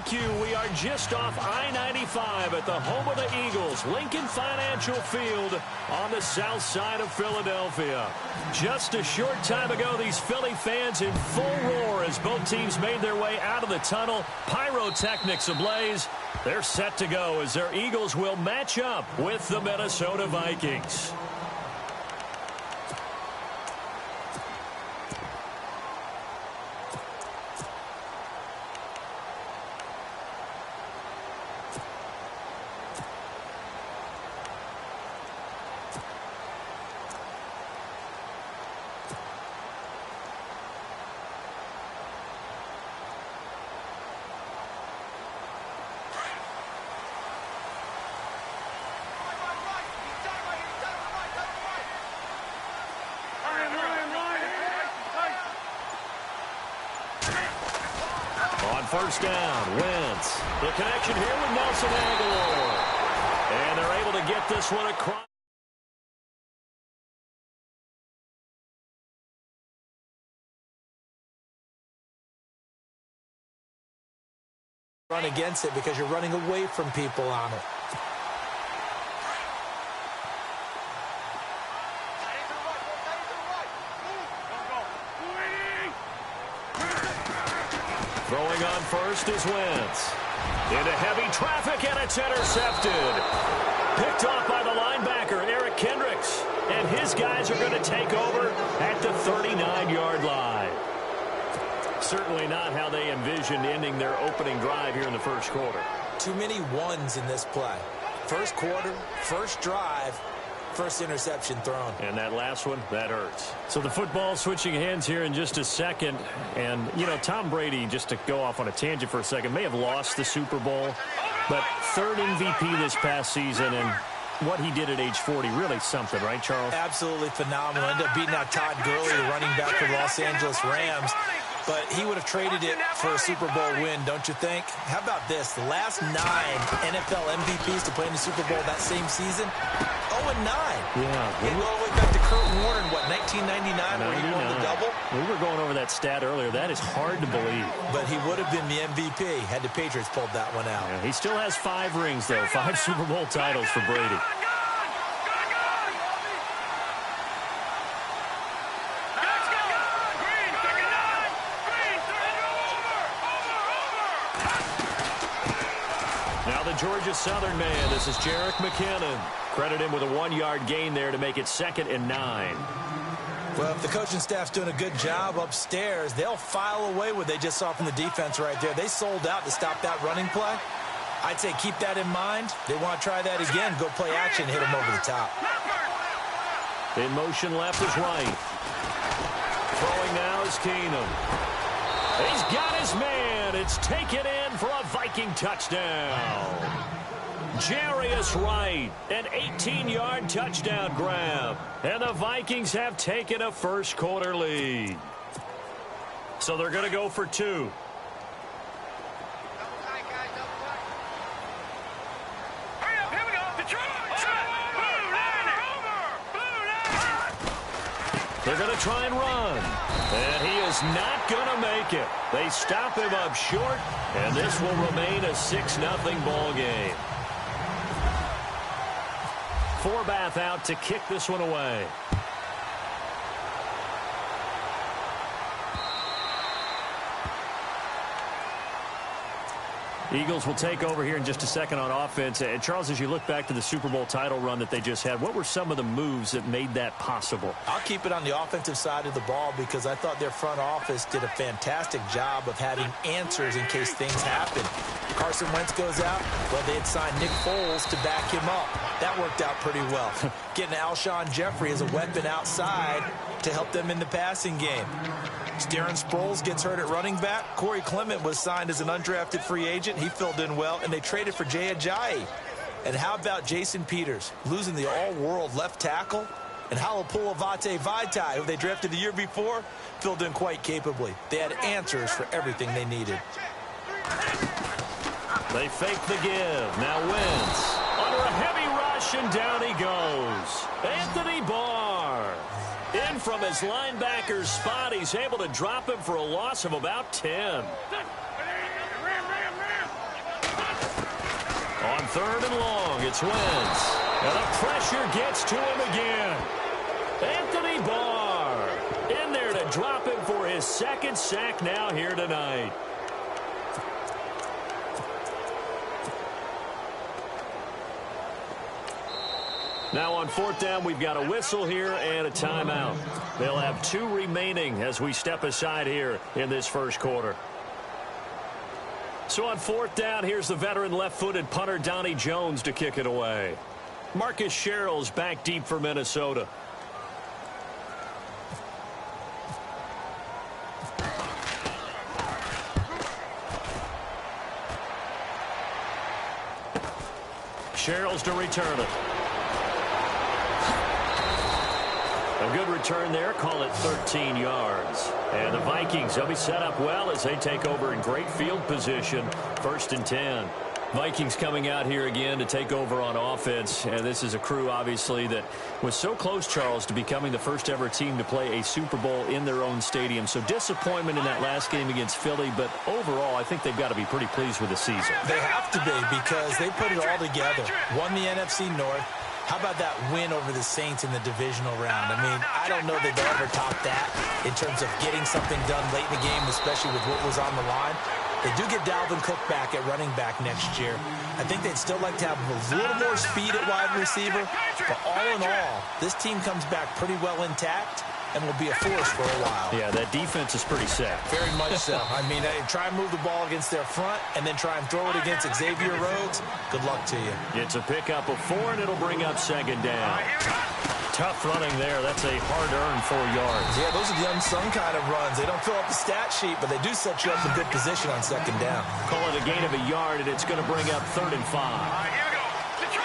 thank you. We are just off I-95 at the home of the Eagles, Lincoln Financial Field on the south side of Philadelphia. Just a short time ago, these Philly fans in full roar as both teams made their way out of the tunnel. Pyrotechnics ablaze. They're set to go as their Eagles will match up with the Minnesota Vikings. First down, Wentz. The connection here with Nelson Aguilar. And they're able to get this one across. Run against it because you're running away from people on it. Throwing on first is Wentz. Into heavy traffic, and it's intercepted. Picked off by the linebacker, Eric Kendricks. And his guys are going to take over at the 39-yard line. Certainly not how they envisioned ending their opening drive here in the first quarter. Too many ones in this play. First quarter, first drive, first interception thrown. And that last one, that hurts. So the football switching hands here in just a second. And, you know, Tom Brady, just to go off on a tangent for a second, may have lost the Super Bowl. But third MVP this past season, and what he did at age 40, really something, right, Charles? Absolutely phenomenal. Ended up beating out Todd Gurley, the running back for the Los Angeles Rams. But he would have traded it for a Super Bowl win, don't you think? How about this? The last 9 NFL MVPs to play in the Super Bowl that same season, 0-9. Yeah. We go all the way back to Kurt Warner in, what, 1999, where he won the double? We were going over that stat earlier. That is hard to believe. But he would have been the MVP had the Patriots pulled that one out. Yeah, he still has 5 rings, though. 5 Super Bowl titles for Brady. Georgia Southern man. This is Jerick McKinnon. Credit him with a 1-yard gain there to make it 2nd and 9. Well, if the coaching staff's doing a good job upstairs, they'll file away what they just saw from the defense right there. They sold out to stop that running play. I'd say keep that in mind. They want to try that again. Go play action, hit them over the top. In motion, left is right. Throwing now is Keenum. He's got his man. It's taken in for a Viking touchdown. Jarius Wright, an 18-yard touchdown grab. And the Vikings have taken a first quarter lead. So they're going to go for 2. They're going to try and run. And he is not going to make it. They stop him up short, and this will remain a 6-0 ball game. Forbath out to kick this one away. Eagles will take over here in just a second on offense. And Charles, as you look back to the Super Bowl title run that they just had, what were some of the moves that made that possible? I'll keep it on the offensive side of the ball because I thought their front office did a fantastic job of having answers in case things happen. Carson Wentz goes out. Well, they had signed Nick Foles to back him up. That worked out pretty well. Getting Alshon Jeffrey as a weapon outside to help them in the passing game. Darren Sproles gets hurt at running back. Corey Clement was signed as an undrafted free agent. He filled in well, and they traded for Jay Ajayi. And how about Jason Peters losing the all-world left tackle? And Halapoulivaati Vaitai, who they drafted the year before, filled in quite capably. They had answers for everything they needed. They fake the give. Now Wentz under a heavy rush, and down he goes. Anthony Barr. In from his linebacker's spot. He's able to drop him for a loss of about 10. 3rd and long. It's Wentz. And the pressure gets to him again. Anthony Barr in there to drop him for his 2nd sack now here tonight. Now on 4th down, we've got a whistle here and a timeout. They'll have 2 remaining as we step aside here in this first quarter. So on 4th down, here's the veteran left-footed punter Donnie Jones to kick it away. Marcus Sherrill's back deep for Minnesota. Sherrill's to return it. A good return there. Call it 13 yards. And the Vikings, they'll be set up well as they take over in great field position. 1st and 10. Vikings coming out here again to take over on offense. And this is a crew, obviously, that was so close, Charles, to becoming the first ever team to play a Super Bowl in their own stadium. So disappointment in that last game against Philly. But overall, I think they've got to be pretty pleased with the season. They have to be because they put it all together. Won the NFC North. How about that win over the Saints in the divisional round? I mean, I don't know that they'll ever top that in terms of getting something done late in the game, especially with what was on the line. They do get Dalvin Cook back at running back next year. I think they'd still like to have a little more speed at wide receiver. But all in all, this team comes back pretty well intact and will be a force for a while. Yeah, that defense is pretty set. Very much so. I mean, try and move the ball against their front and then try and throw it against Xavier Rhodes. Good luck to you. It's a pickup of 4, and it'll bring up 2nd down. Tough running there. That's a hard-earned 4 yards. Yeah, those are the unsung kind of runs. They don't fill up the stat sheet, but they do set you up in good position on 2nd down. Call it a gain of a yard, and it's going to bring up 3rd and 5.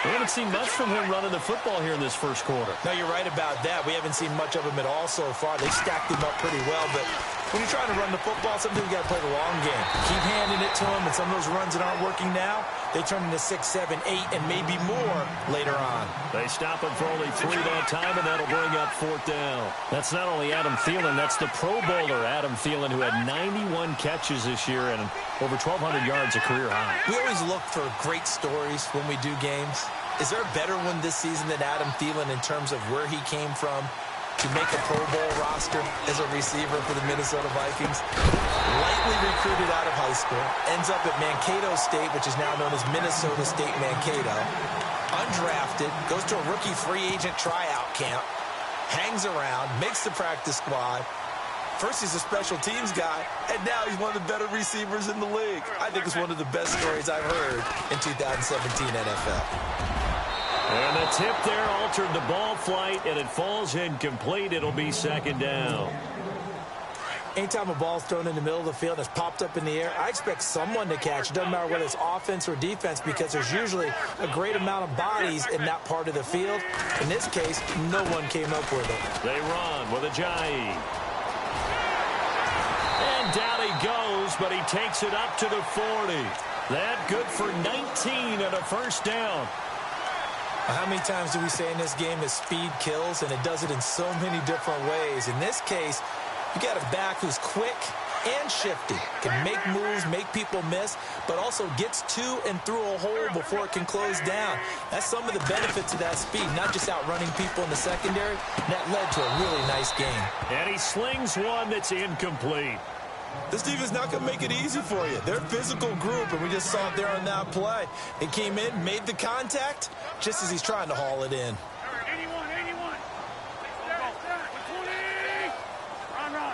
We haven't seen much from him running the football here in this first quarter. No, you're right about that. We haven't seen much of him at all so far. They stacked him up pretty well, but when you're trying to run the football, sometimes you got to play the long game. Keep handing it to him, and some of those runs that aren't working now, they turn into 6, 7, 8, and maybe more later on. They stop him for only 3 that time, and that'll bring up 4th down. That's not only Adam Thielen, that's the Pro Bowler Adam Thielen, who had 91 catches this year and over 1,200 yards, a career high. We always look for great stories when we do games. Is there a better one this season than Adam Thielen in terms of where he came from to make a Pro Bowl roster as a receiver for the Minnesota Vikings? Lightly recruited out of high school, ends up at Mankato State, which is now known as Minnesota State Mankato. Undrafted, goes to a rookie free agent tryout camp, hangs around, makes the practice squad. First, he's a special teams guy, and now he's one of the better receivers in the league. I think it's one of the best stories I've heard in 2017 NFL. And the tip there altered the ball flight, and it falls incomplete. It'll be 2nd down. Anytime a ball's thrown in the middle of the field and it's popped up in the air, I expect someone to catch. It doesn't matter whether it's offense or defense because there's usually a great amount of bodies in that part of the field. In this case, no one came up with it. They run with Ajayi. And down he goes, but he takes it up to the 40. That good for 19 and a 1st down. How many times do we say in this game that speed kills, and it does it in so many different ways? In this case, you got a back who's quick and shifty, can make moves, make people miss, but also gets to and through a hole before it can close down. That's some of the benefits of that speed, not just outrunning people in the secondary. That led to a really nice game. And he slings one that's incomplete. This defense not going to make it easy for you. They're a physical group, and we just saw it there on that play. They came in, made the contact, just as he's trying to haul it in. 81. Run.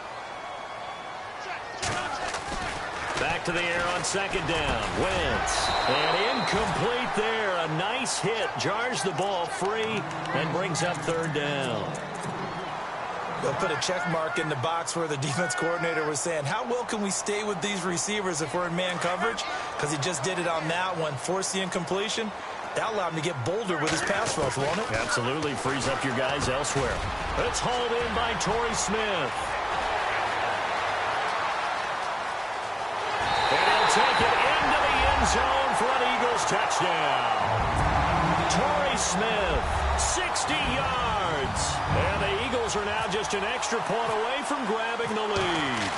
Back to the air on 2nd down. Wentz. And incomplete there. A nice hit. Jars the ball free and brings up 3rd down. They'll put a check mark in the box where the defense coordinator was saying, how well can we stay with these receivers if we're in man coverage? Because he just did it on that one, forced the incompletion. That allowed him to get bolder with his pass rush, won't it? Absolutely. Frees up your guys elsewhere. It's hauled in by Torrey Smith. And he'll take it into the end zone for an Eagles touchdown. Torrey Smith, 60 yards. And the Eagles are now just an extra point away from grabbing the lead.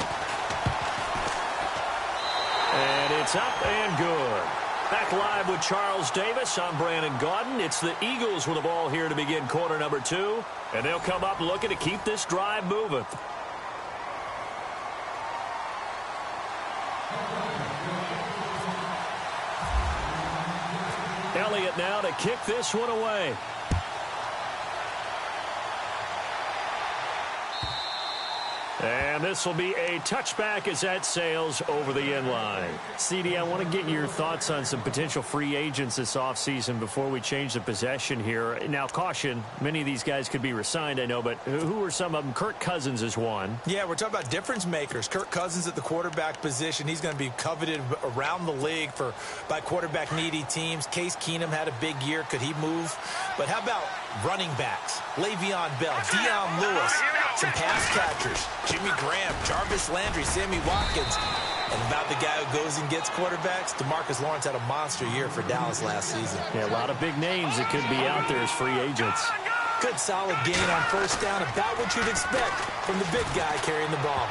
And it's up and good. Back live with Charles Davis. I'm Brandon Gaudin. It's the Eagles with the ball here to begin quarter number 2. And they'll come up looking to keep this drive moving. Elliott now to kick this one away. And this will be a touchback as that sails over the end line. CD, I want to get your thoughts on some potential free agents this offseason before we change the possession here. Now, caution, many of these guys could be re-signed, I know, but who are some of them? Kirk Cousins is one. Yeah, we're talking about difference makers. Kirk Cousins at the quarterback position. He's going to be coveted around the league by quarterback-needy teams. Case Keenum had a big year. Could he move? But how about running backs? Le'Veon Bell, Dion Lewis, some pass catchers. Jimmy Graham, Jarvis Landry, Sammy Watkins. And about the guy who goes and gets quarterbacks, DeMarcus Lawrence had a monster year for Dallas last season. Yeah, a lot of big names that could be out there as free agents. Good solid gain on first down, about what you'd expect from the big guy carrying the ball.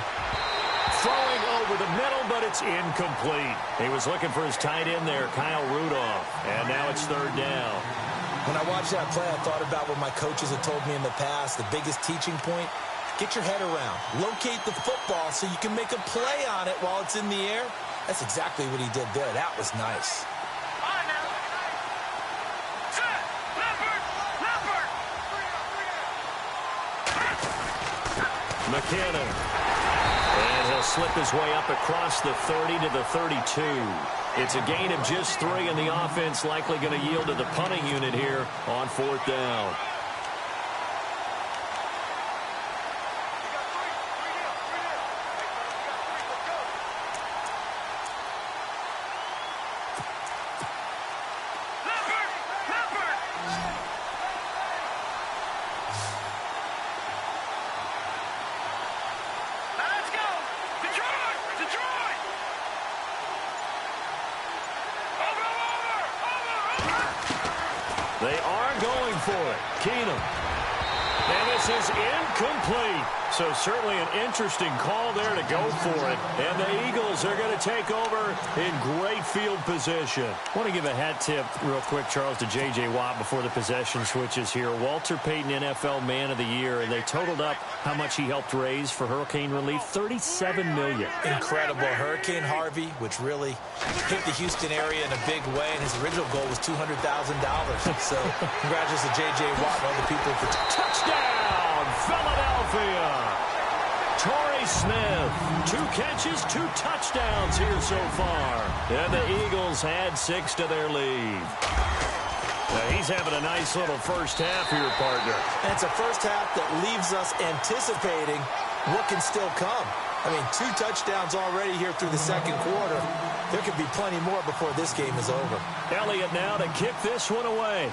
Throwing over the middle, but it's incomplete. He was looking for his tight end there, Kyle Rudolph. And now it's third down. When I watched that play, I thought about what my coaches had told me in the past. The biggest teaching point, get your head around. Locate the football so you can make a play on it while it's in the air. That's exactly what he did there. That was nice. McKinnon. And he'll slip his way up across the 30 to the 32. It's a gain of just 3, and the offense likely going to yield to the punting unit here on fourth down. They are going for it. Keenum. And this is incomplete. So certainly an interesting call there to go for it. And the Eagles are going to take over in great field position. I want to give a hat tip real quick, Charles, to J.J. Watt before the possession switches here. Walter Payton, NFL Man of the Year, and they totaled up how much he helped raise for hurricane relief, $37 million. Incredible. Hurricane Harvey, which really hit the Houston area in a big way, and his original goal was $200,000. So congratulations to J.J. Watt and all the people for touchdown, Philadelphia. Torrey Smith, 2 catches, 2 touchdowns here so far. And the Eagles add 6 to their lead. Now he's having a nice little first half here, partner. And it's a first half that leaves us anticipating what can still come. I mean, 2 touchdowns already here through the second quarter. There could be plenty more before this game is over. Elliott now to kick this one away.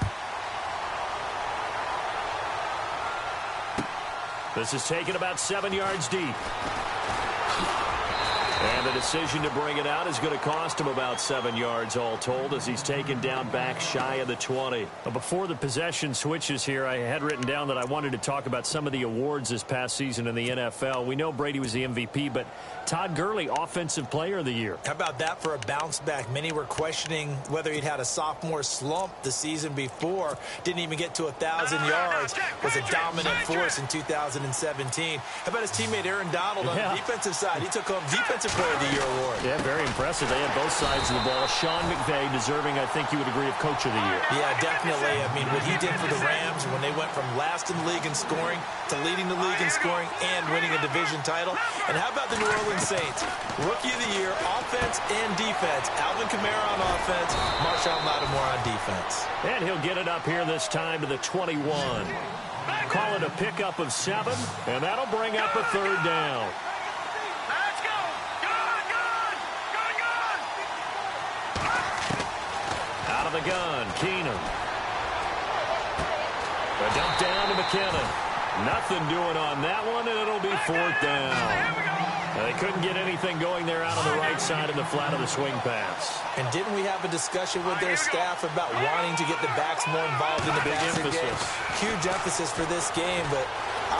This is taken about 7 yards deep. And the decision to bring it out is going to cost him about 7 yards all told as he's taken down back shy of the 20. But before the possession switches here, I had written down that I wanted to talk about some of the awards this past season in the NFL. We know Brady was the MVP, but Todd Gurley, Offensive Player of the Year. How about that for a bounce back? Many were questioning whether he'd had a sophomore slump the season before. Didn't even get to 1,000 yards. Was a dominant force in 2017. How about his teammate Aaron Donald on the defensive side? He took home Defensive Player of the Year award. Yeah, very impressive. They had both sides of the ball. Sean McVay deserving, I think you would agree, of Coach of the Year. Yeah, definitely. I mean, what he did for the Rams when they went from last in the league in scoring to leading the league in scoring and winning a division title. And how about the New Orleans Saints? Rookie of the Year, offense and defense. Alvin Kamara on offense, Marshawn Lattimore on defense. And he'll get it up here this time to the 21. Call it a pickup of 7, and that'll bring up a third down. Out of the gun, Keenum. A dump down to McKinnon. Nothing doing on that one, and it'll be fourth down. They couldn't get anything going there out on the right side of the flat of the swing pass. And didn't we have a discussion with their staff about wanting to get the backs more involved in the passing game? Huge emphasis for this game, but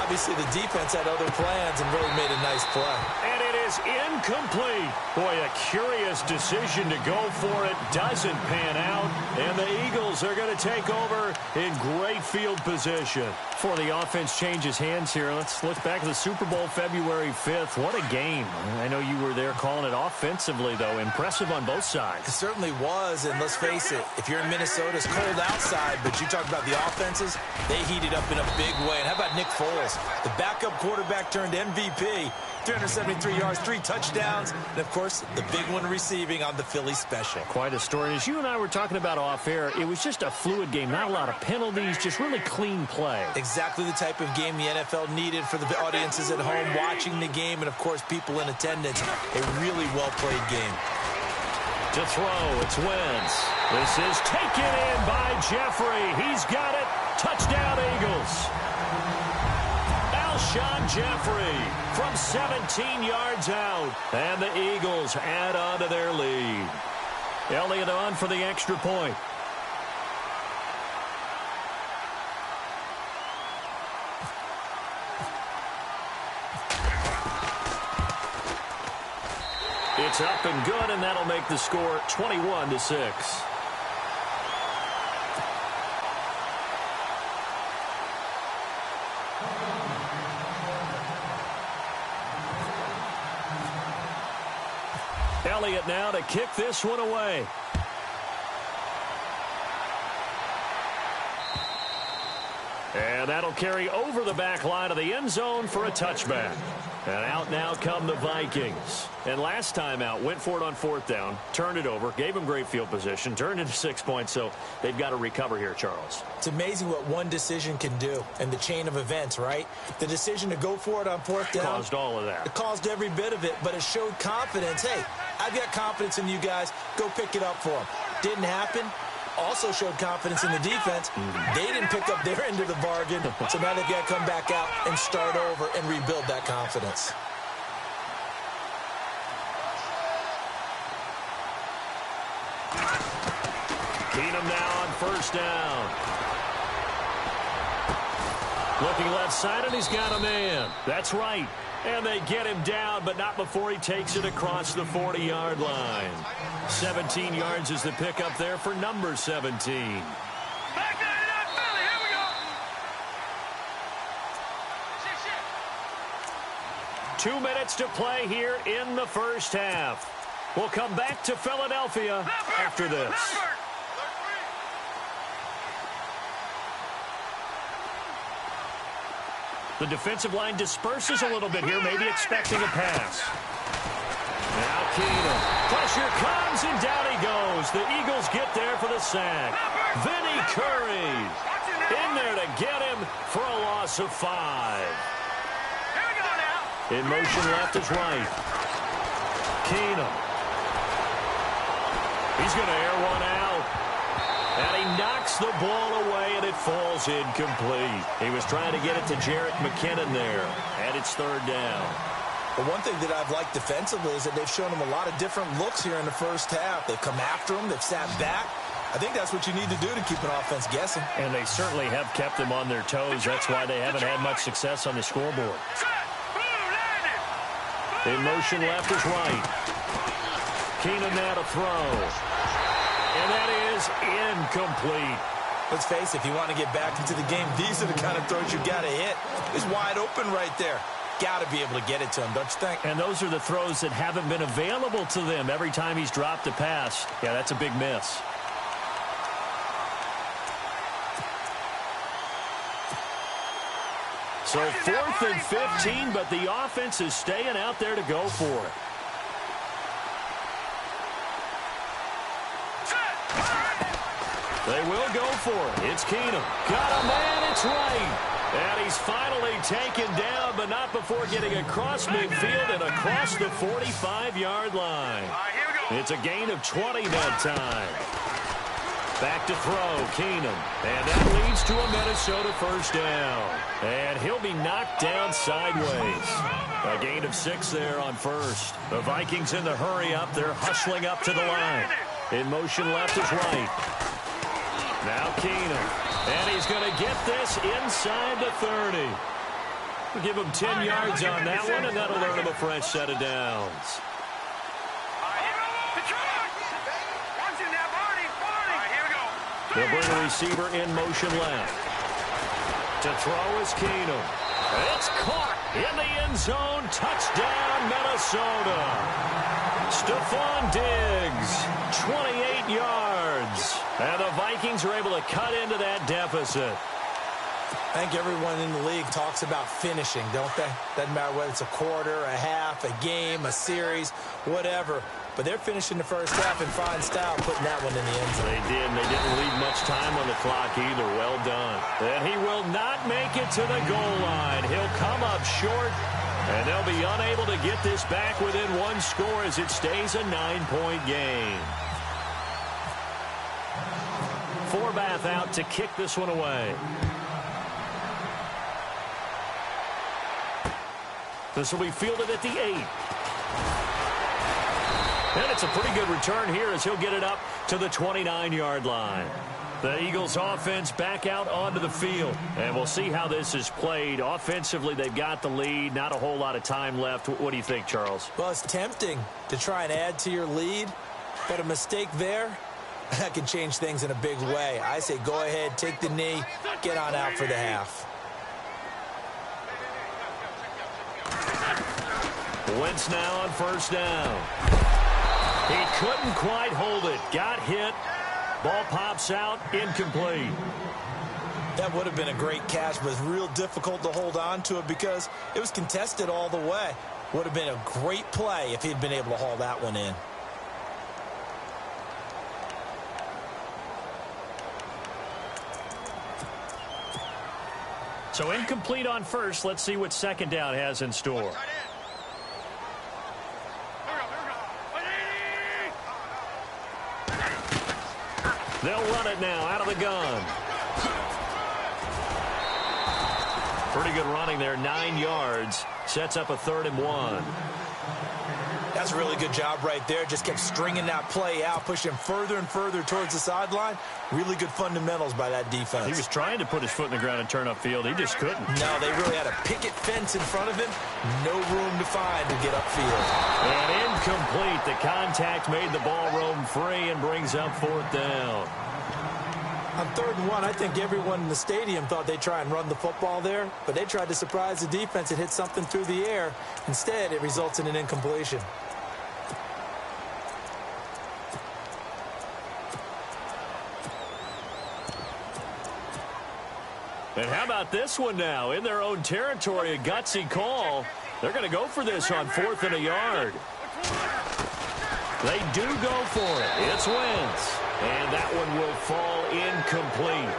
obviously the defense had other plans and really made a nice play. And it is incomplete. Boy, a curious decision to go for it. Doesn't pan out. And the Eagles are going to take over in great field position. Before the offense changes hands here, let's look back at the Super Bowl February 5th. What a game. I know you were there calling it offensively, though. Impressive on both sides. It certainly was, and let's face it, if you're in Minnesota, it's cold outside, but you talk about the offenses, they heated up in a big way. And how about Nick Foles, the backup quarterback turned MVP, 373 yards, 3 touchdowns, and, of course, the big one receiving on the Philly special. Quite a story. As you and I were talking about off air, it was just a fluid game, not a lot of penalties, just really clean play. Exactly the type of game the NFL needed for the audiences at home watching the game, and, of course, people in attendance. A really well-played game. To throw, it's Wentz. This is taken in by Jeffrey. He's got it. Touchdown, Eagles. Alshon Jeffrey from 17 yards out. And the Eagles add on to their lead. Elliott on for the extra point. It's up and good, and that'll make the score 21-6. Elliott now to kick this one away. And that'll carry over the back line of the end zone for a touchback. And out now come the Vikings. And last time out, went for it on 4th down, turned it over, gave them great field position, turned into 6 points, so they've got to recover here, Charles. It's amazing what one decision can do in the chain of events, right? The decision to go for it on 4th down. Caused all of that. It caused every bit of it, but it showed confidence. Hey, I've got confidence in you guys. Go pick it up for them. Didn't happen. Also showed confidence in the defense. They didn't pick up their end of the bargain, so now they've got to come back out and start over and rebuild that confidence. Keenum now on 1st down. Looking left side, and he's got a man. That's right. And they get him down, but not before he takes it across the 40-yard line. 17 yards is the pickup there for number 17. 2 minutes to play here in the first half. We'll come back to Philadelphia after this. The defensive line disperses a little bit here, maybe expecting a pass. Now Keenum. Pressure comes, and down he goes. The Eagles get there for the sack. Vinny Curry in there to get him for a loss of 5. In motion left is right. Keenum. He's going to air one out. And he knocks the ball away, and it falls incomplete. He was trying to get it to Jerick McKinnon there, and it's 3rd down. But one thing that I've liked defensively is that they've shown him a lot of different looks here in the first half. They've come after him. They've sat back. I think that's what you need to do to keep an offense guessing. And they certainly have kept them on their toes. That's why they haven't had much success on the scoreboard. In motion left is right. Keenum now to throw. And that is incomplete. Let's face it, if you want to get back into the game, these are the kind of throws you got to hit. He's wide open right there. Got to be able to get it to him, don't you think? And those are the throws that haven't been available to them every time he's dropped a pass. Yeah, that's a big miss. So 4th and 15, but the offense is staying out there to go for it. They will go for it. It's Keenum. Got a man. It's right. And he's finally taken down, but not before getting across midfield and across the 45-yard line. It's a gain of 20 that time. Back to throw, Keenum. And that leads to a Minnesota 1st down. And he'll be knocked down sideways. A gain of 6 there on 1st. The Vikings in the hurry up. They're hustling up to the line. In motion left is right. Now Keenum. And he's going to get this inside the 30. We'll give him 10 yards on that one, and that'll earn him a fresh set of downs. They'll bring a receiver in motion left. To throw is Keenum. It's caught in the end zone. Touchdown, Minnesota. Stephon Diggs, 28 yards. And the Vikings are able to cut into that deficit. I think everyone in the league talks about finishing, don't they? Doesn't matter whether it's a quarter, a half, a game, a series, whatever. But they're finishing the first half in fine style, putting that one in the end zone. They did, and they didn't leave much time on the clock either. Well done. And he will not make it to the goal line. He'll come up short, and they'll be unable to get this back within one score as it stays a 9-point game. Forbath out to kick this one away. This will be fielded at the 8. And it's a pretty good return here as he'll get it up to the 29-yard line. The Eagles offense back out onto the field. And we'll see how this is played. Offensively, they've got the lead. Not a whole lot of time left. What do you think, Charles? Well, it's tempting to try and add to your lead. But a mistake there, that can change things in a big way. I say go ahead, take the knee, get on out for the half. Wentz now on first down. He couldn't quite hold it. Got hit. Ball pops out. Incomplete. That would have been a great catch, but it's real difficult to hold on to it because it was contested all the way. Would have been a great play if he'd been able to haul that one in. So incomplete on first. Let's see what second down has in store. They'll run it now out of the gun. Pretty good running there, 9 yards. Sets up a 3rd and 1. That's a really good job right there. Just kept stringing that play out, pushing him further and further towards the sideline. Really good fundamentals by that defense. He was trying to put his foot in the ground and turn upfield. He just couldn't. No, they really had a picket fence in front of him. No room to find to get upfield. And incomplete. The contact made the ball roam free and brings up 4th down. On 3rd and 1, I think everyone in the stadium thought they'd try and run the football there, but they tried to surprise the defense and hit something through the air. Instead, it results in an incompletion. And how about this one now? In their own territory, a gutsy call. They're going to go for this on 4th and a yard. They do go for it. It's Wentz. And that one will fall incomplete.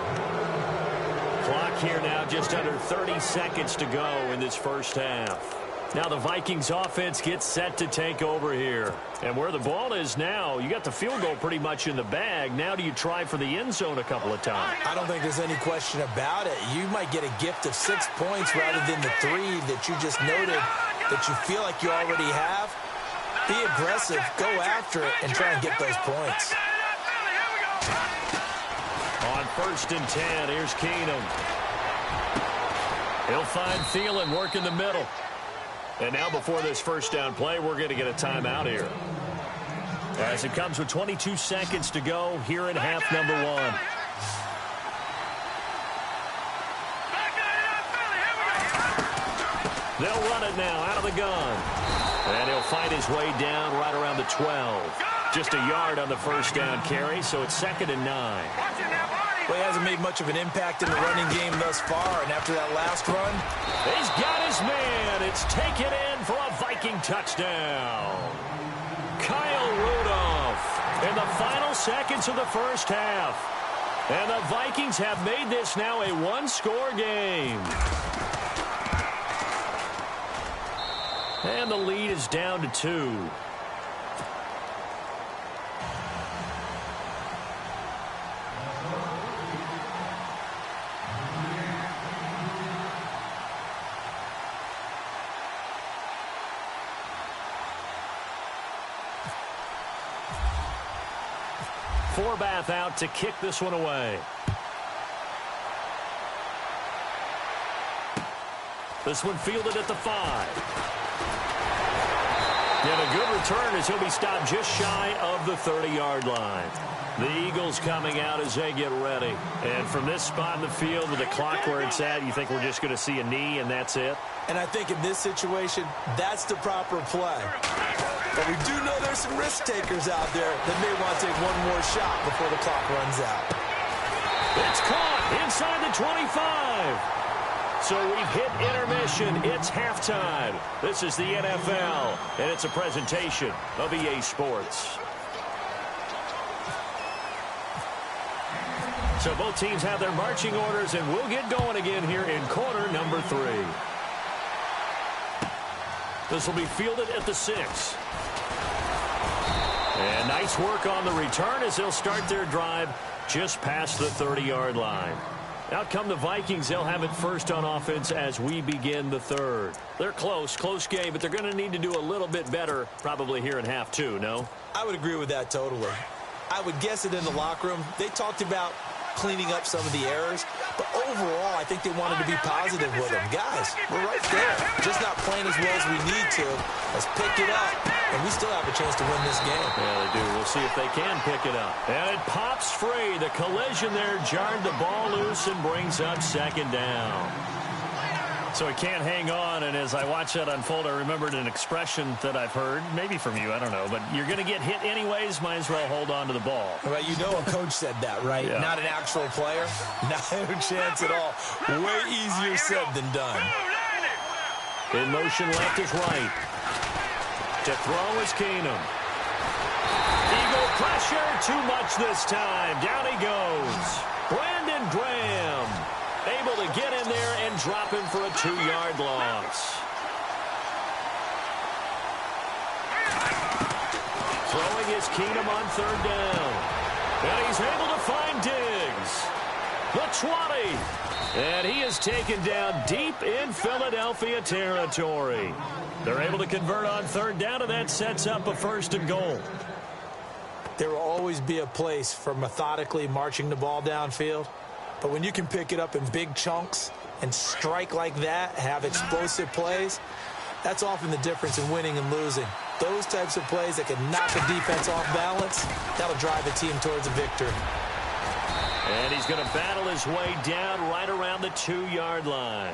Clock here now just under 30 seconds to go in this first half. Now the Vikings offense gets set to take over here. And where the ball is now, you got the field goal pretty much in the bag. Now do you try for the end zone a couple of times? I don't think there's any question about it. You might get a gift of 6 points rather than the 3 that you just noted that you feel like you already have. Be aggressive, go after it, and try and get those points. On 1st and 10, here's Keenum. He'll find Thielen work in the middle. And now before this first down play, we're going to get a timeout here. As it comes with 22 seconds to go here in half number 1. They'll run it now out of the gun. And he'll find his way down right around the 12. Just a yard on the first down carry, so it's 2nd and 9. Well, he hasn't made much of an impact in the running game thus far, and after that last run, he's got his man. It's taken in for a Viking touchdown. Kyle Rudolph in the final seconds of the first half. And the Vikings have made this now a one-score game. And the lead is down to 2. Forbath out to kick this one away. This one fielded at the 5. And a good return as he'll be stopped just shy of the 30-yard line. The Eagles coming out as they get ready. And from this spot in the field with the clock where it's at, you think we're just going to see a knee and that's it? And I think in this situation, that's the proper play. But we do know there's some risk takers out there that may want to take one more shot before the clock runs out. It's caught inside the 25. So we've hit intermission. It's halftime. This is the NFL, and it's a presentation of EA Sports. So both teams have their marching orders, and we'll get going again here in quarter number 3. This will be fielded at the 6. And nice work on the return as they'll start their drive just past the 30-yard line. Out come the Vikings. They'll have it first on offense as we begin the 3rd. They're close game, but they're going to need to do a little bit better probably here in half 2, no? I would agree with that totally. I would guess it in the locker room. They talked about cleaning up some of the errors, but overall, I think they wanted to be positive with them. Guys, we're right there. Just not playing as well as we need to. Let's pick it up, and we still have a chance to win this game. Yeah, they do. We'll see if they can pick it up. And it pops free. The collision there jarred the ball loose and brings up 2nd down. So he can't hang on, and as I watch that unfold, I remembered an expression that I've heard, maybe from you, I don't know, but you're going to get hit anyways, might as well hold on to the ball. Well, you know a coach said that, right? Yeah. Not an actual player. Not a chance at all. Way easier said than done. In motion left is right. To throw is Keenum. Eagle pressure, too much this time. Down he goes. Brandon Graham able to get in there and drop him for a 2-yard loss. Throwing is Keenum on 3rd down. And he's able to find Diggs. The 20. And he is taken down deep in Philadelphia territory. They're able to convert on 3rd down, and that sets up a 1st and goal. There will always be a place for methodically marching the ball downfield. But when you can pick it up in big chunks and strike like that, have explosive plays, that's often the difference in winning and losing. Those types of plays that can knock a defense off balance, that'll drive a team towards a victory. And he's going to battle his way down right around the 2-yard line.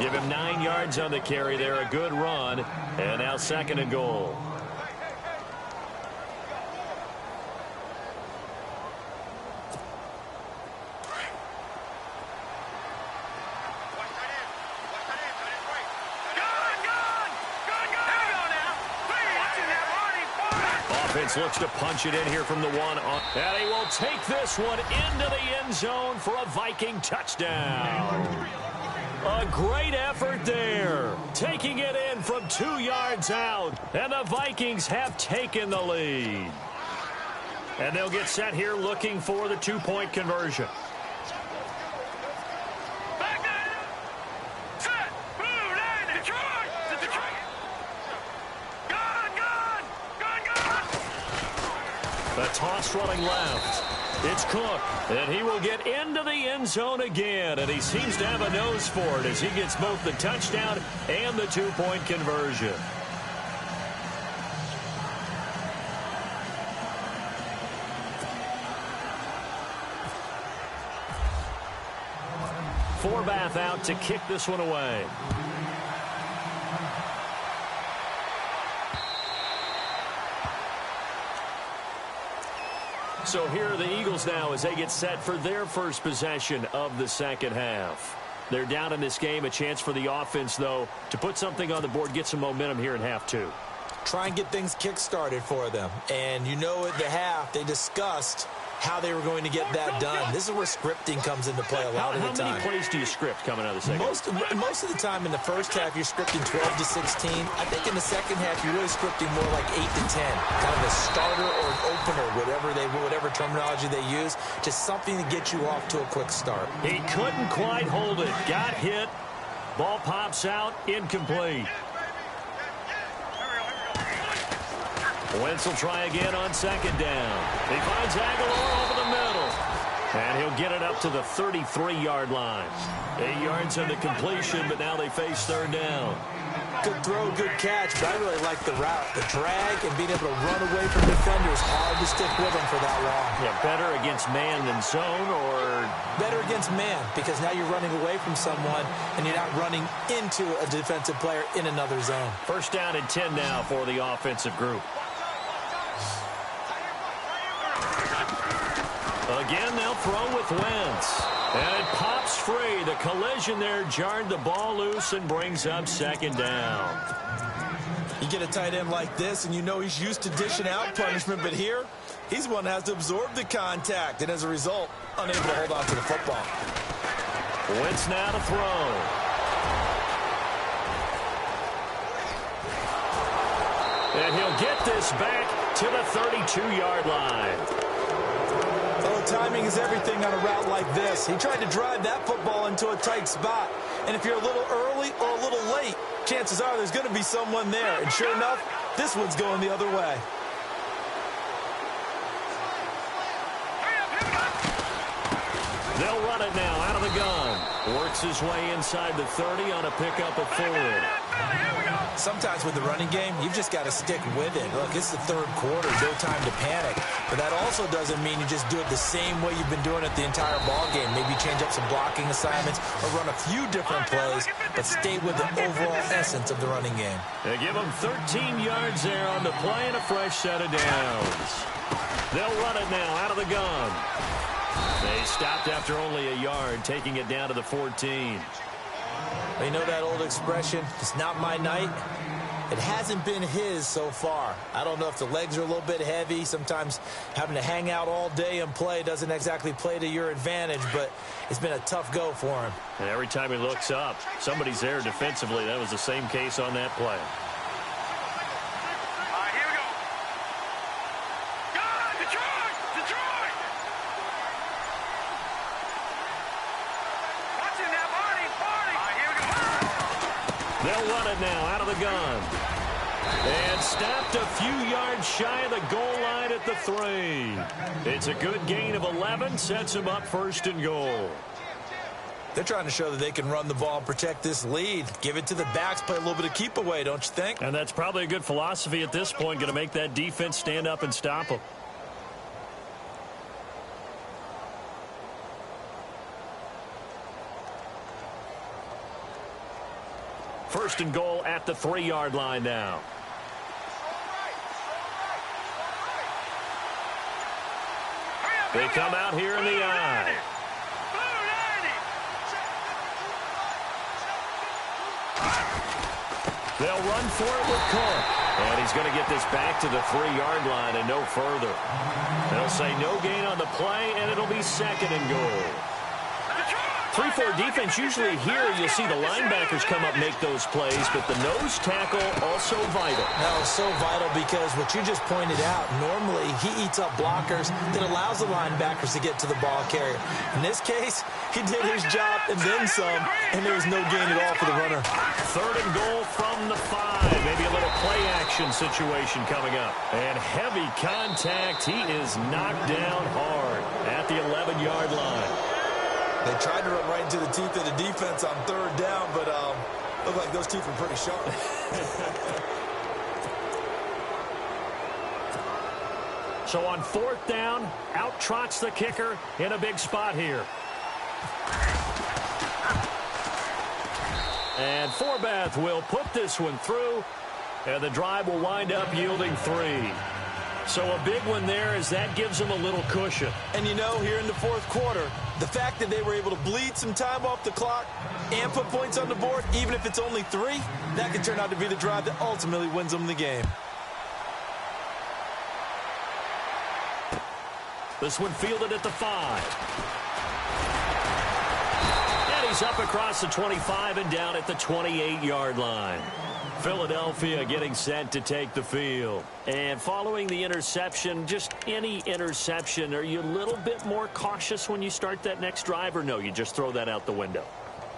Give him 9 yards on the carry there, a good run. And now 2nd and goal. Offense looks to punch it in here from the 1. And he will take this one into the end zone for a Viking touchdown. A great effort there. Taking it in from 2 yards out. And the Vikings have taken the lead. And they'll get set here looking for the 2-point conversion. The toss running left. It's Cook, and he will get into the end zone again, and he seems to have a nose for it as he gets both the touchdown and the 2-point conversion. Forbath out to kick this one away. So here are the Eagles now as they get set for their first possession of the 2nd half. They're down in this game. A chance for the offense, though, to put something on the board, get some momentum here in half 2. Try and get things kick-started for them. And you know at the half, they discussed how they were going to get that done. This is where scripting comes into play a lot of the time. How many plays do you script coming out of the 2nd? Most of the time in the first half, you're scripting 12 to 16. I think in the 2nd half, you're really scripting more like 8 to 10. Kind of a starter or an opener, whatever terminology they use. Just something to get you off to a quick start. He couldn't quite hold it. Got hit. Ball pops out. Incomplete. Wentz will try again on 2nd down. He finds Aguilar over the middle. And he'll get it up to the 33-yard line. 8 yards on the completion, but now they face third down. Good throw, good catch, but I really like the route. The drag and being able to run away from defenders, hard to stick with them for that long. Yeah, better against man than zone, or? Better against man, because now you're running away from someone and you're not running into a defensive player in another zone. First down and 10 now for the offensive group. Again, they'll throw with Wentz. And it pops free. The collision there jarred the ball loose and brings up second down. You get a tight end like this, and you know he's used to dishing out punishment, but here, he's one that has to absorb the contact, and as a result, unable to hold on to the football. Wentz now to throw. And he'll get this back to the 32-yard line. Oh, timing is everything on a route like this. He tried to drive that football into a tight spot. And if you're a little early or a little late, chances are there's going to be someone there. And sure enough, this one's going the other way. They'll run it now out of the gun. Works his way inside the 30 on a pickup of 4. Sometimes with the running game, you've just got to stick with it. Look, it's the third quarter, no time to panic. But that also doesn't mean you just do it the same way you've been doing it the entire ball game. Maybe change up some blocking assignments or run a few different plays, but stay with the overall essence of the running game. They give them 13 yards there on the play and a fresh set of downs. They'll run it now out of the gun. They stopped after only a yard, taking it down to the 14. You know that old expression, it's not my night? It hasn't been his so far. I don't know if the legs are a little bit heavy. Sometimes having to hang out all day and play doesn't exactly play to your advantage, but it's been a tough go for him. And every time he looks up, somebody's there defensively. That was the same case on that play. They'll run it now out of the gun. And stopped a few yards shy of the goal line at the 3. It's a good gain of 11, sets them up first and goal. They're trying to show that they can run the ball and protect this lead. Give it to the backs, play a little bit of keep away, don't you think? And that's probably a good philosophy at this point, going to make that defense stand up and stop them. First and goal at the 3-yard line now. They come out here in the eye. They'll run for it with Cook. And he's going to get this back to the 3-yard line and no further. They'll say no gain on the play, and it'll be second and goal. 3-4 defense, usually here you'll see the linebackers come up make those plays, but the nose tackle also vital. No, it's so vital because what you just pointed out, normally he eats up blockers that allows the linebackers to get to the ball carrier. In this case, he did his job and then some, and there was no gain at all for the runner. Third and goal from the 5. Maybe a little play action situation coming up. And heavy contact. He is knocked down hard at the 11-yard line. They tried to run right into the teeth of the defense on third down, but looked like those teeth were pretty sharp. So on fourth down, out trots the kicker in a big spot here. And Forbath will put this one through, and the drive will wind up yielding 3. So a big one there as that gives them a little cushion. And you know, here in the fourth quarter, the fact that they were able to bleed some time off the clock and put points on the board, even if it's only 3, that could turn out to be the drive that ultimately wins them the game. This one fielded at the 5. And he's up across the 25 and down at the 28-yard line. Philadelphia getting set to take the field. And following the interception, just any interception, are you a little bit more cautious when you start that next drive, or no, you just throw that out the window?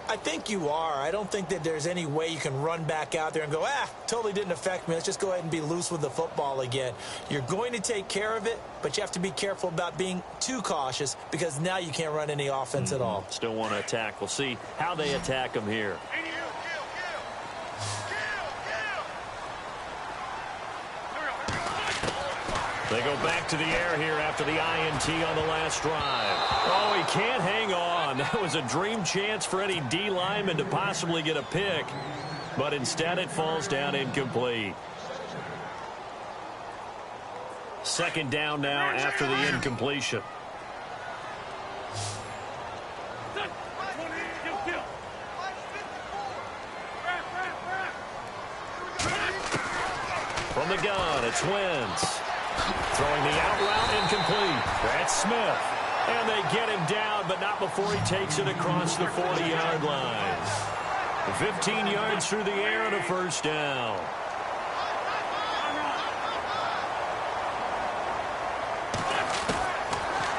I think you are. I don't think that there's any way you can run back out there and go, totally didn't affect me. Let's just go ahead and be loose with the football again. You're going to take care of it, but you have to be careful about being too cautious because now you can't run any offense at all. Still want to attack. We'll see how they attack them here. They go back to the air here after the INT on the last drive. Oh, he can't hang on. That was a dream chance for any D lineman to possibly get a pick, but instead it falls down incomplete. Second down now after the incompletion. From the gun, it's Wentz. Throwing the out route incomplete. That's Smith. And they get him down, but not before he takes it across the 40-yard line. 15 yards through the air and a first down.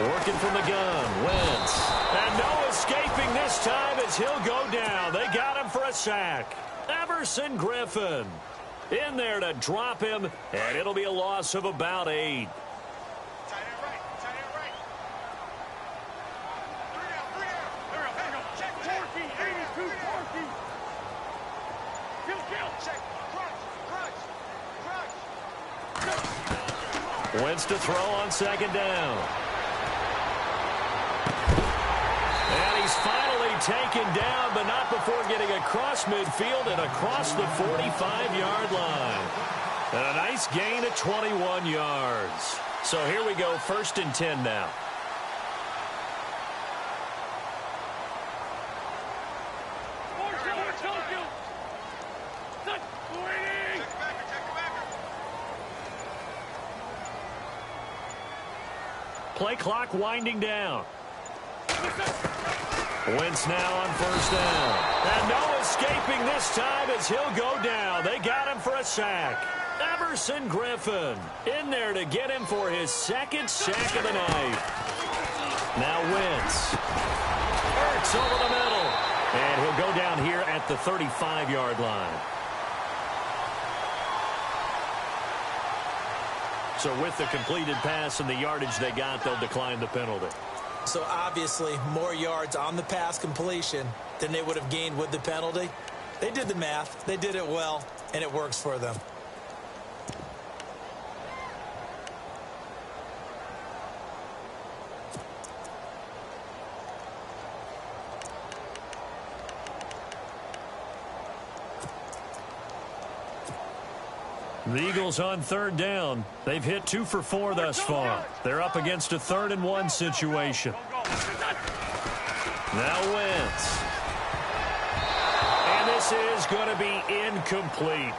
Working from the gun, Wentz. And no escaping this time as he'll go down. They got him for a sack. Everson Griffin in there to drop him, and it'll be a loss of about 8. Wentz to throw on second down. And he's finally taken down, but not before getting across midfield and across the 45-yard line. And a nice gain of 21 yards. So here we go, 1st and 10 now. Play clock winding down. Wentz now on first down. And no escaping this time as he'll go down. They got him for a sack. Everson Griffin in there to get him for his second sack of the night. Now Wentz. Hurts over the middle. And he'll go down here at the 35-yard line. So with the completed pass and the yardage they got, they'll decline the penalty. So obviously more yards on the pass completion than they would have gained with the penalty. They did the math. They did it well, and it works for them. The Eagles on third down. They've hit 2 for 4 thus far. They're up against a 3rd and 1 situation. Now Wentz. And this is going to be incomplete.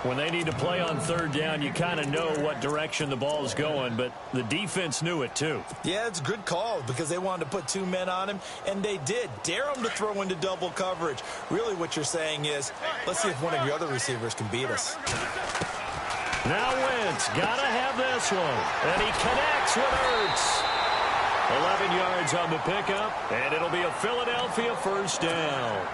When they need to play on third down, you kind of know what direction the ball is going, but the defense knew it too. Yeah, it's a good call because they wanted to put 2 men on him, and they did. Dare him to throw into double coverage. Really what you're saying is, let's see if one of your other receivers can beat us. Now Wentz, gotta have this one. And he connects with Hurts. 11 yards on the pickup, and it'll be a Philadelphia first down.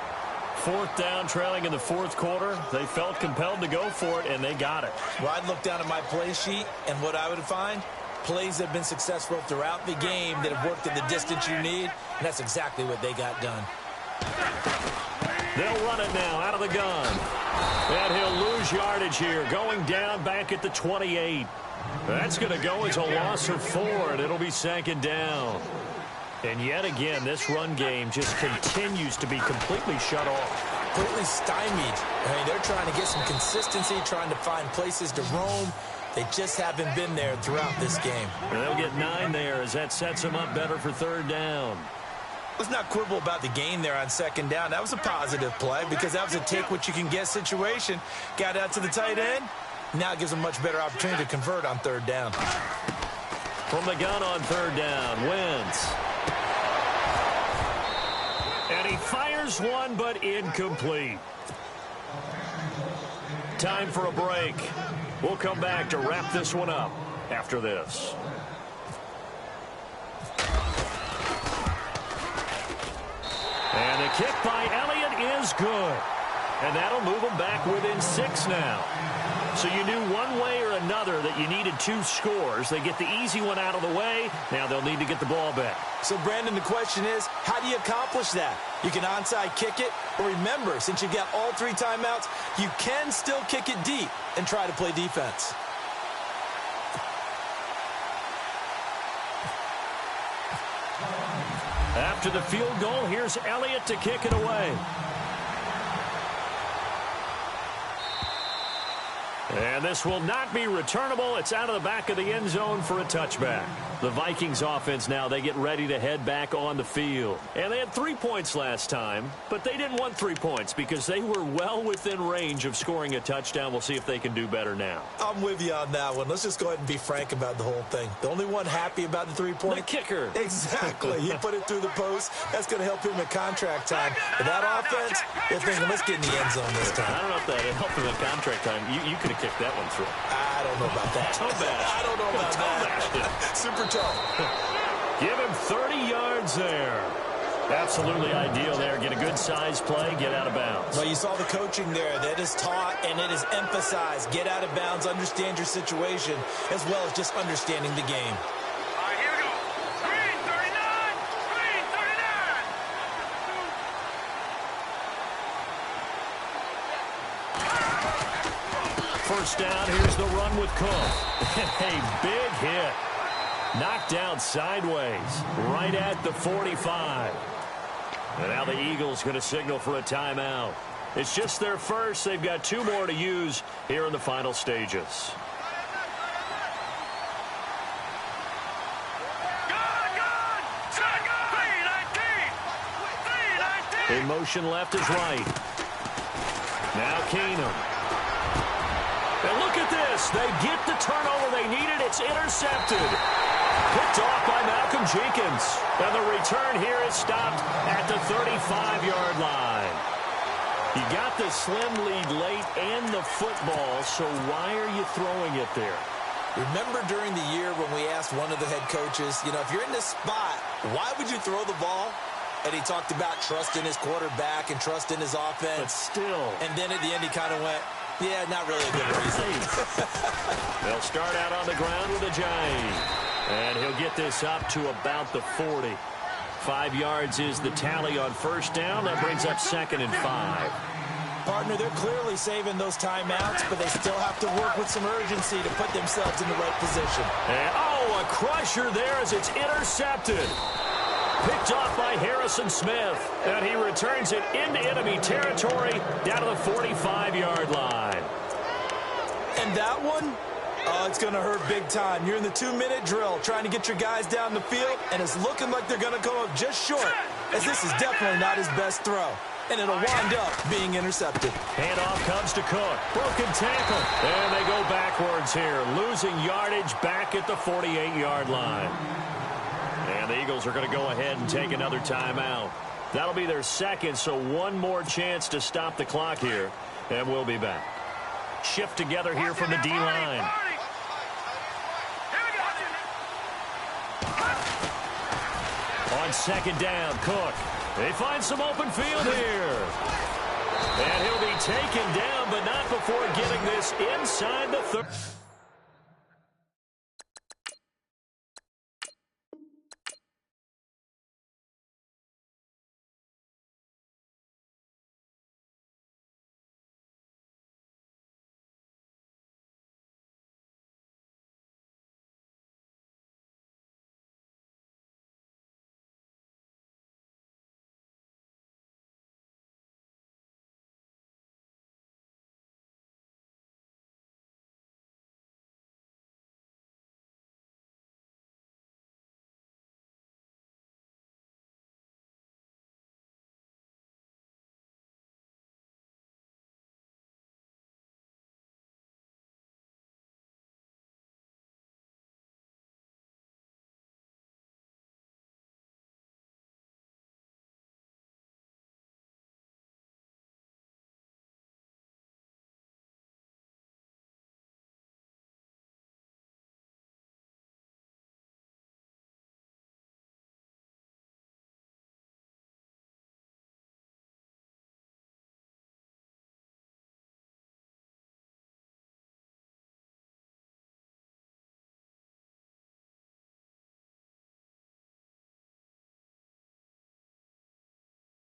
4th down, trailing in the 4th quarter. They felt compelled to go for it, and they got it. Well, I'd look down at my play sheet, and what I would find, plays that have been successful throughout the game that have worked at the distance you need, and that's exactly what they got done. They'll run it now out of the gun. And he'll lose yardage here, going down back at the 28. That's going to go as a loss of 4, and it'll be 2nd down. And yet again, this run game just continues to be completely shut off. Completely stymied. I mean, they're trying to get some consistency, trying to find places to roam. They just haven't been there throughout this game. And they'll get 9 there as that sets them up better for 3rd down. Let's not quibble about the gain there on 2nd down. That was a positive play because that was a take-what-you-can-get situation. Got out to the tight end. Now it gives them a much better opportunity to convert on 3rd down. From the gun on 3rd down, Wentz. And he fires one, but incomplete. Time for a break. We'll come back to wrap this one up after this. And they The kick by Elliott is good. And that'll move them back within 6 now. So you knew one way or another that you needed 2 scores. They get the easy one out of the way. Now they'll need to get the ball back. So, Brandon, the question is, how do you accomplish that? You can onside kick it, or remember, since you've got all 3 timeouts, you can still kick it deep and try to play defense. After the field goal, here's Elliott to kick it away. And this will not be returnable. It's out of the back of the end zone for a touchback. The Vikings offense now, they get ready to head back on the field. And they had 3 points last time, but they didn't want 3 points because they were well within range of scoring a touchdown. We'll see if they can do better now. I'm with you on that one. Let's just go ahead and be frank about the whole thing. The only one happy about the 3-point? The kicker. Exactly. He put it through the post. That's going to help him in contract time. But that offense, they're thinking, let's get in the end zone this time. I don't know if that helped him in contract time. You could have kicked that one through. I don't know about that. Toe bash. I don't know about that. Super toe. Give him 30 yards there. Absolutely ideal there. Get a good size play, get out of bounds. Well, you saw the coaching there. That is taught and it is emphasized. Get out of bounds, understand your situation, as well as just understanding the game. All right, here we go. Green 39. Green 39. First down, here's the run with Cook. A big hit. Knocked down sideways, right at the 45. And now the Eagles going to signal for a timeout. It's just their first. They've got 2 more to use here in the final stages. In motion left is right. Now Keenum. And look at this. They get the turnover they needed. It's intercepted. Picked off by Malcolm Jenkins. And the return here is stopped at the 35-yard line. You got the slim lead late and the football, so why are you throwing it there? Remember during the year when we asked one of the head coaches, you know, if you're in this spot, why would you throw the ball? And he talked about trust in his quarterback and trust in his offense. But still. And then at the end he kind of went, yeah, not really a good reason. They'll start out on the ground with a Giant. And he'll get this up to about the 40. 5 yards is the tally on first down. That brings up 2nd and 5. Partner, they're clearly saving those timeouts, but they still have to work with some urgency to put themselves in the right position. And, oh, a crusher there as it's intercepted. Picked off by Harrison Smith. And he returns it into enemy territory down to the 45-yard line. And that one? Oh, it's going to hurt big time. You're in the 2-minute drill trying to get your guys down the field, and it's looking like they're going to come up just short, as this is definitely not his best throw. And it'll wind up being intercepted. Handoff comes to Cook. Broken tackle. And they go backwards here, losing yardage back at the 48-yard line. And the Eagles are going to go ahead and take another timeout. That'll be their second, so one more chance to stop the clock here, and we'll be back. Shift together here from the D-line. On second down, Cook. They find some open field here. And he'll be taken down, but not before getting this inside the 30.